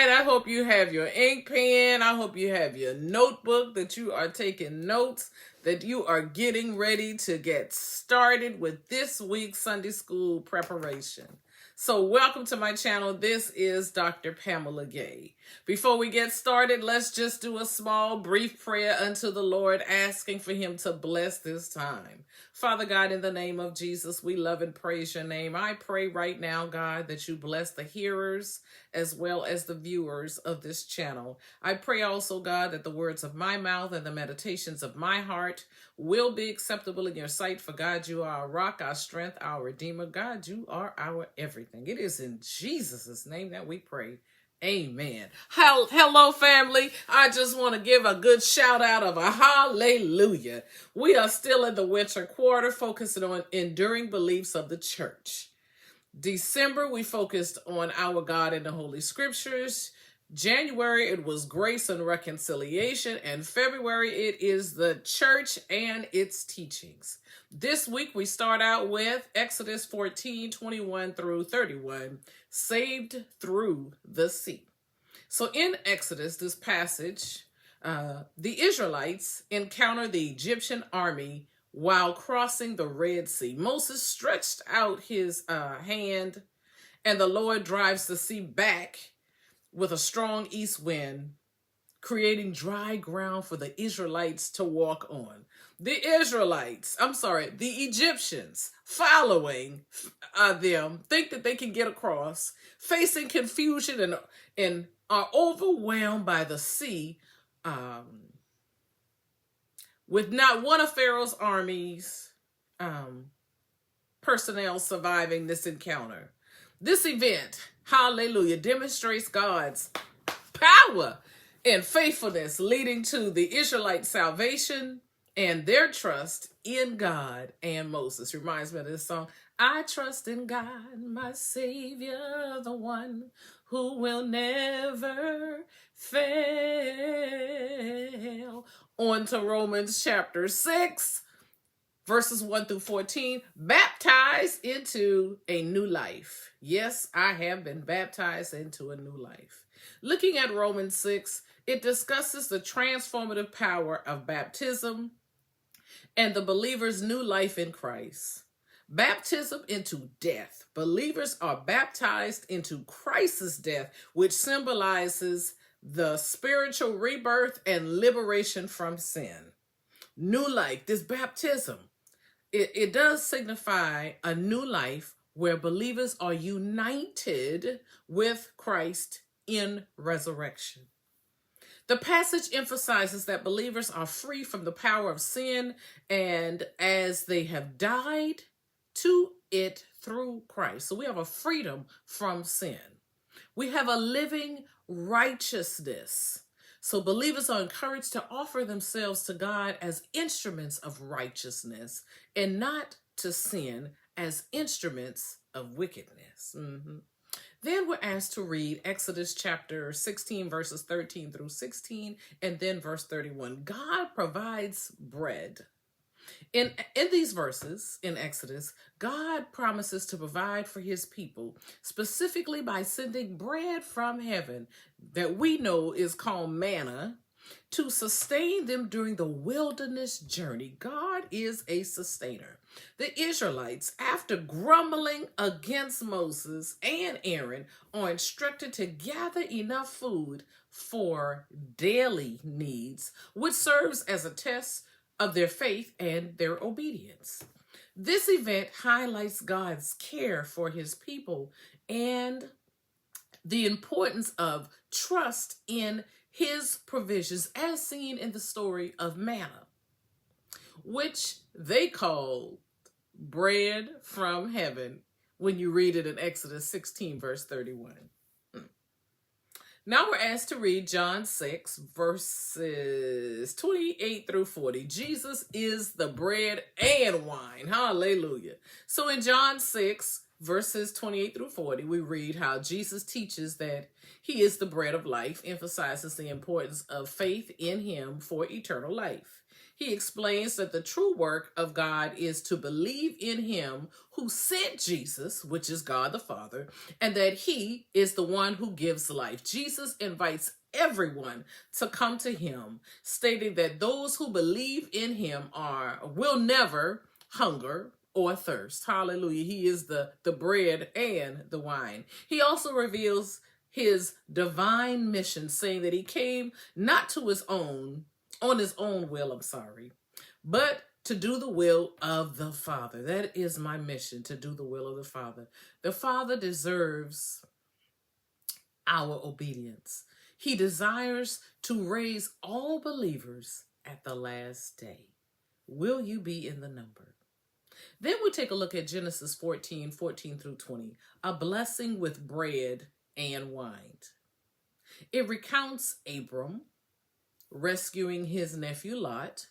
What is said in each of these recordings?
right. I hope you have your ink pen. I hope you have your notebook, that you are taking notes, that you are getting ready to get started with this week's Sunday school preparation. So welcome to my channel. This is Dr. Pamela Gay. Before we get started, let's just do a small, brief prayer unto the Lord, asking for him to bless this time. Father God, in the name of Jesus, we love and praise your name. I pray right now, God, that you bless the hearers as well as the viewers of this channel. I pray also, God, that the words of my mouth and the meditations of my heart will be acceptable in your sight. For God, you are our rock, our strength, our redeemer. God, you are our everything. It is in Jesus' name that we pray. Amen. Hello, family. I just want to give a good shout out of a hallelujah. We are still in the winter quarter, focusing on enduring beliefs of the church. December, we focused on our God in the Holy Scriptures. January, it was grace and reconciliation. And February, it is the church and its teachings. This week, we start out with Exodus 14:21 through 31, saved through the sea. So in Exodus, this passage, the Israelites encounter the Egyptian army while crossing the Red Sea. Moses stretched out his hand, and the Lord drives the sea back with a strong east wind, creating dry ground for the Israelites to walk on. The Egyptians following them think that they can get across, facing confusion and are overwhelmed by the sea, with not one of Pharaoh's army's personnel surviving this encounter. This event, hallelujah, demonstrates God's power and faithfulness, leading to the Israelite salvation and their trust in God and Moses. Reminds me of this song, I trust in God, my Savior, the one who will never fail. On to Romans chapter 6, verses 1 through 14, baptized into a new life. Yes, I have been baptized into a new life. Looking at Romans 6, it discusses the transformative power of baptism and the believer's new life in Christ. Baptism into death. Believers are baptized into Christ's death, which symbolizes the spiritual rebirth and liberation from sin. New life, this baptism, it does signify a new life where believers are united with Christ in resurrection. The passage emphasizes that believers are free from the power of sin, and as they have died to it through Christ. So we have a freedom from sin. We have a living righteousness. So believers are encouraged to offer themselves to God as instruments of righteousness and not to sin as instruments of wickedness. Then we're asked to read Exodus chapter 16, verses 13 through 16, and then verse 31. God provides bread. In these verses in Exodus, God promises to provide for his people, specifically by sending bread from heaven that we know is called manna, to sustain them during the wilderness journey. God is a sustainer. The Israelites, after grumbling against Moses and Aaron, are instructed to gather enough food for daily needs, which serves as a test of their faith and their obedience. This event highlights God's care for his people and the importance of trust in his provisions, as seen in the story of manna, which they called bread from heaven when you read it in Exodus 16, verse 31. Now we're asked to read John 6, verses 28 through 40. Jesus is the bread and wine. Hallelujah. So in John 6, verses 28 through 40, we read how Jesus teaches that he is the bread of life, emphasizes the importance of faith in him for eternal life. He explains that the true work of God is to believe in him who sent Jesus, which is God the Father, and that he is the one who gives life. Jesus invites everyone to come to him, stating that those who believe in him will never hunger or thirst. Hallelujah. He is the bread and the wine. He also reveals his divine mission, saying that he came not to on his own will, but to do the will of the Father. That is my mission, to do the will of the Father. The Father deserves our obedience. He desires to raise all believers at the last day. Will you be in the number? Then we take a look at Genesis 14 through 20, a blessing with bread and wine. It recounts Abram rescuing his nephew Lot,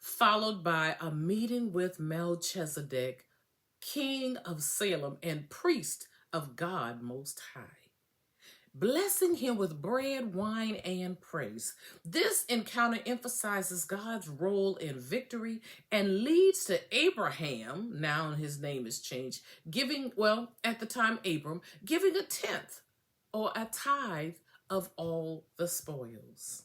followed by a meeting with Melchizedek, king of Salem and priest of God Most High, blessing him with bread, wine, and praise. This encounter emphasizes God's role in victory and leads to Abraham, now his name is changed, at the time Abram, giving a tenth or a tithe of all the spoils.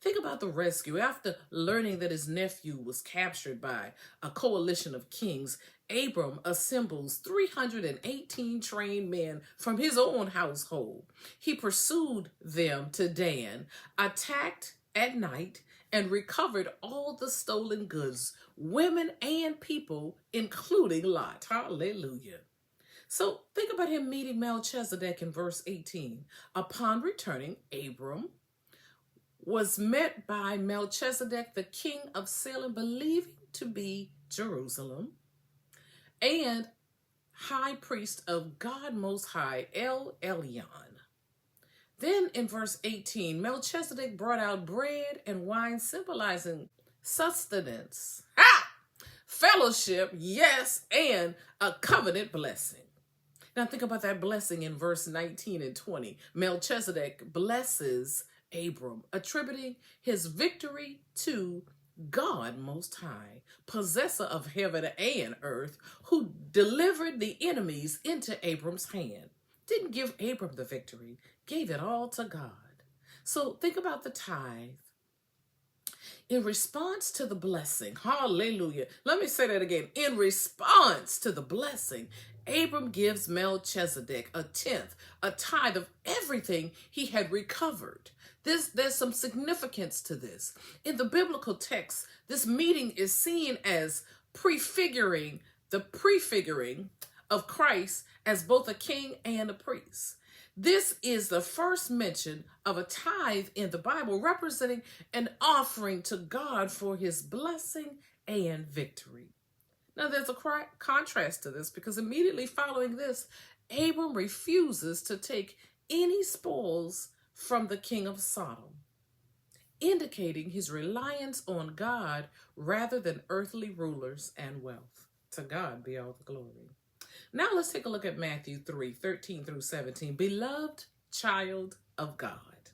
Think about the rescue. After learning that his nephew was captured by a coalition of kings, Abram assembles 318 trained men from his own household. He pursued them to Dan, attacked at night, and recovered all the stolen goods, women and people, including Lot. Hallelujah. So think about him meeting Melchizedek in verse 18. Upon returning, Abram was met by Melchizedek, the king of Salem, believing to be Jerusalem, and high priest of God Most High, El Elyon. Then in verse 18, Melchizedek brought out bread and wine, symbolizing sustenance, fellowship, yes, and a covenant blessing. Now think about that blessing in verse 19 and 20. Melchizedek blesses Abram, attributing his victory to God Most High, possessor of heaven and earth, who delivered the enemies into Abram's hand. Didn't give Abram the victory, gave it all to God. So think about the tithe. In response to the blessing, hallelujah. Let me say that again. In response to the blessing, Abram gives Melchizedek a tenth, a tithe of everything he had recovered. There's some significance to this. In the biblical text, this meeting is seen as prefiguring of Christ as both a king and a priest. This is the first mention of a tithe in the Bible, representing an offering to God for his blessing and victory. Now, there's a contrast to this, because immediately following this, Abram refuses to take any spoils from the king of Sodom, indicating his reliance on God rather than earthly rulers and wealth. To God be all the glory. Now let's take a look at Matthew 3:13 through 17. Beloved child of God.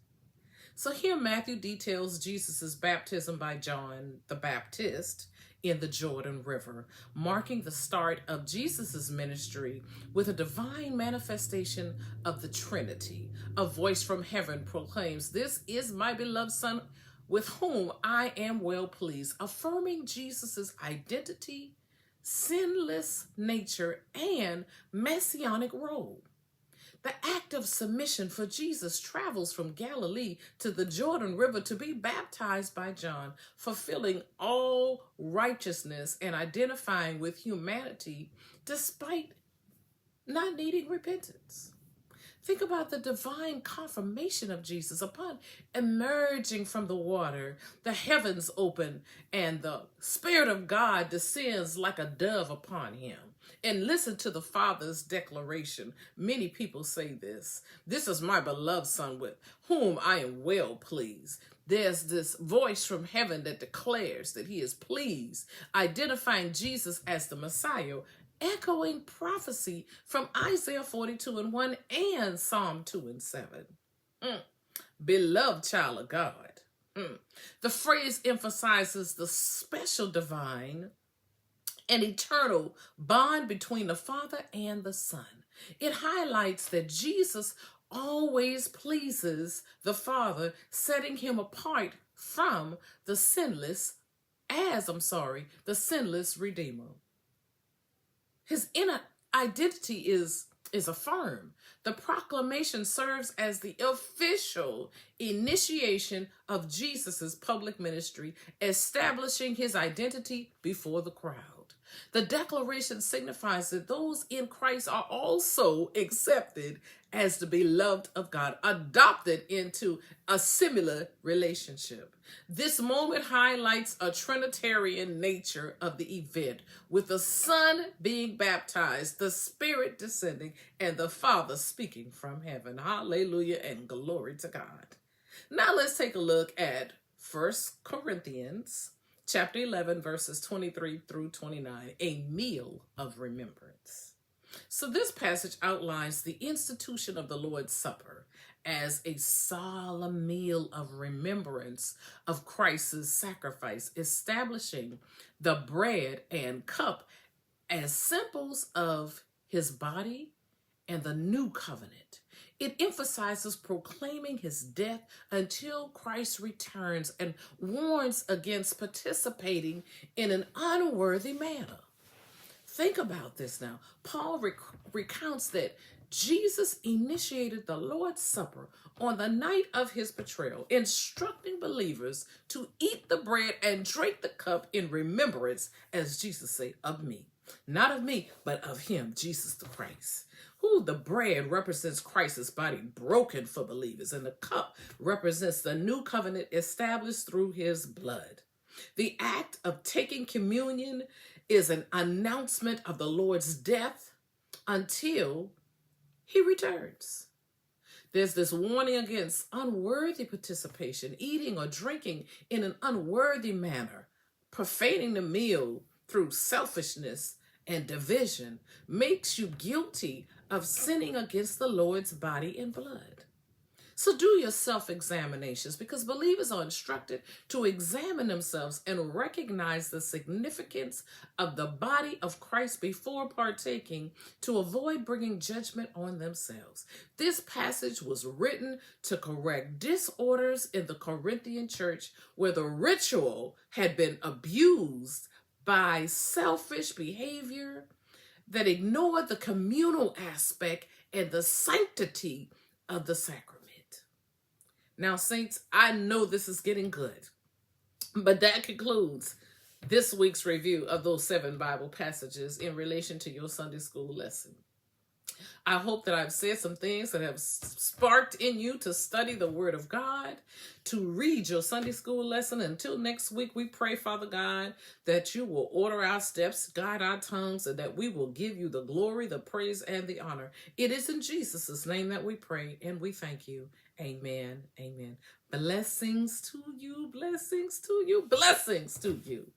So here Matthew details Jesus' baptism by John the Baptist in the Jordan River, marking the start of Jesus' ministry with a divine manifestation of the Trinity. A voice from heaven proclaims, "This is my beloved Son, with whom I am well pleased," affirming Jesus' identity, sinless nature, and messianic role. The act of submission for Jesus travels from Galilee to the Jordan River to be baptized by John, fulfilling all righteousness and identifying with humanity despite not needing repentance. Think about the divine confirmation of Jesus. Upon emerging from the water, the heavens open and the Spirit of God descends like a dove upon him. And listen to the Father's declaration. Many people say this: "This is my beloved Son, with whom I am well pleased." There's this voice from heaven that declares that he is pleased, identifying Jesus as the Messiah, echoing prophecy from Isaiah 42:1 and Psalm 2:7. Beloved child of God. The phrase emphasizes the special divine and eternal bond between the Father and the Son. It highlights that Jesus always pleases the Father, setting him apart from the sinless the sinless Redeemer. His inner identity is affirmed. The proclamation serves as the official initiation of Jesus's public ministry, establishing his identity before the crowd. The declaration signifies that those in Christ are also accepted as the beloved of God, adopted into a similar relationship. This moment highlights a Trinitarian nature of the event, with the Son being baptized, the Spirit descending, and the Father speaking from heaven. Hallelujah and glory to God. Now let's take a look at 1 Corinthians chapter 11, verses 23 through 29, a meal of remembrance. So this passage outlines the institution of the Lord's Supper as a solemn meal of remembrance of Christ's sacrifice, establishing the bread and cup as symbols of his body and the new covenant. It emphasizes proclaiming his death until Christ returns and warns against participating in an unworthy manner. Think about this now. Paul recounts that Jesus initiated the Lord's Supper on the night of his betrayal, instructing believers to eat the bread and drink the cup in remembrance, as Jesus said, of me. Not of me, but of him, Jesus the Christ. Who the bread represents Christ's body broken for believers, and the cup represents the new covenant established through his blood. The act of taking communion is an announcement of the Lord's death until he returns. There's this warning against unworthy participation, eating or drinking in an unworthy manner, profaning the meal through selfishness and division makes you guilty of sinning against the Lord's body and blood. So do your self-examinations, because believers are instructed to examine themselves and recognize the significance of the body of Christ before partaking, to avoid bringing judgment on themselves. This passage was written to correct disorders in the Corinthian church, where the ritual had been abused by selfish behavior that ignored the communal aspect and the sanctity of the sacrament. Now, saints, I know this is getting good, but that concludes this week's review of those 7 Bible passages in relation to your Sunday school lesson. I hope that I've said some things that have sparked in you to study the Word of God, to read your Sunday school lesson. Until next week, we pray, Father God, that you will order our steps, guide our tongues, and that we will give you the glory, the praise, and the honor. It is in Jesus' name that we pray, and we thank you. Amen. Amen. Blessings to you. Blessings to you. Blessings to you.